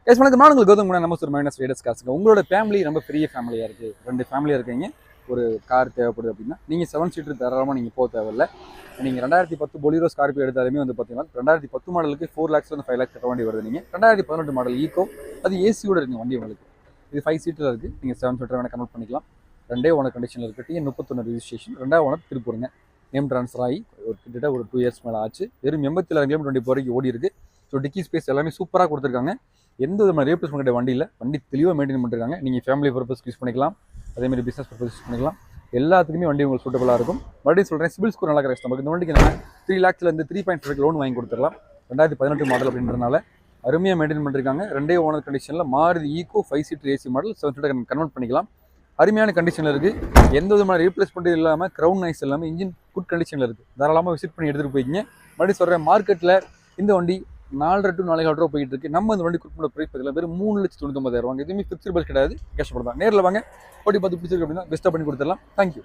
S வணக்கம். நான் உங்களுக்கு கௌதம் குணா. நம்ம ஒரு மைனஸ் ரைடர்ஸ் காசுங்க. உங்களோட ஃபேமிலி ரொம்ப பெரிய ஃபேமிலியாக இருக்குது, 2 ஃபேமிலியாக இருக்கீங்க, ஒரு கார் தேவைப்படுது அப்படின்னா நீங்கள் 7 சீட்டர் தாராளமாக நீங்கள் போக தேவையில்லை. நீங்கள் 2010 பொலிரோ ஸ்கார்பியோ எடுத்தாலுமே வந்து பார்த்தீங்கன்னா 2010 மாடலுக்கு 4 lakhs வந்து 5 lakhs கட்ட வேண்டி வருது. நீங்கள் 2018 மாடல் ஈகோ அது ஏசியோட இருக்குங்க வண்டி உங்களுக்கு. இது 5 சீட்டில் இருக்குது. நீங்கள் 7 சீட்டர் வேணால் கன்வெர்ட் பண்ணிக்கலாம். 2 ஓனர் கண்டிஷனில் இருக்குது. TN 31 registration. 2வது ஓனர் திருப்பூருங்க. நேம் ட்ரான்ஸ்ஃபர் ஆகி ஒரு கிட்டத்தட்ட ஒரு 2 years மேலே ஆச்சு. வெறும் 87 கிலோமீட்டர் வண்டி வரைக்கும் ஓடி இருக்குது. ஸோ டிக்கி ஸ்பேஸ் எல்லாமே சூப்பராக கொடுத்துருக்காங்க. எந்த விதமான ரீப்ளேஸ்மெண்ட் கிடையாது வண்டியில். வண்டி தெளிவாக மெயின்டைன் பண்ணிருக்காங்க. நீங்கள் ஃபேமிலி பர்பஸ் யூஸ் பண்ணிக்கலாம், அதேமாதிரி பிஸ்னஸ் பர்பஸ் யூஸ் பண்ணிக்கலாம். எல்லாத்துக்குமே வண்டி உங்களுக்கு சூட்டபுளாக இருக்கும். மறுபடியும் சொல்கிறேன், சிபில் ஸ்கோர் நல்லா கிடையாது. நமக்கு இந்த வண்டிக்கு என்ன 3 lakhsலேருந்து 3.5 லோன் வாங்கி கொடுத்துடலாம். 2018 மாடல் அப்படின்றனால அருமையாக மெயின்டைன் பண்ணிருக்காங்க. 2 ஓனர் கண்டிஷனில் Maruti Eeco 5 seater AC model 7 seater convert பண்ணிக்கலாம். அருமையான கண்டிஷனில் இருக்குது. எந்த விதமான ரீப்ளேஸ்மெண்ட் இல்லாமல், க்ரௌன் நாய்ஸ் இல்லாமல், இன்ஜின் குட் கண்டிஷனில் இருக்குது. தாராளமாக விசிட் பண்ணி எடுத்துகிட்டு போய்க்கிங்க. மறுபடியும் சொல்கிறேன், மார்க்கெட்டில் இந்த வண்டி 4.5 to 4.25 ரூபா போயிட்டு இருக்கு. நம்ம இந்த வண்டி கொடுக்குற பிரைஸ் பார்த்தீங்கன்னா வெறும் 3,99,000 ரூபாங்க. எதுவுமே ஃபிக்ஸ்ட் பட்ஜெட் கிடையாது. கேஷ் பண்ணலாம். நேரில் வாங்க, ஓட்டி பார்த்து பிடிச்சிருக்கு அப்படின்னா பெஸ்ட்டாக பண்ணி கொடுத்துடலாம். தேங்க்யூ.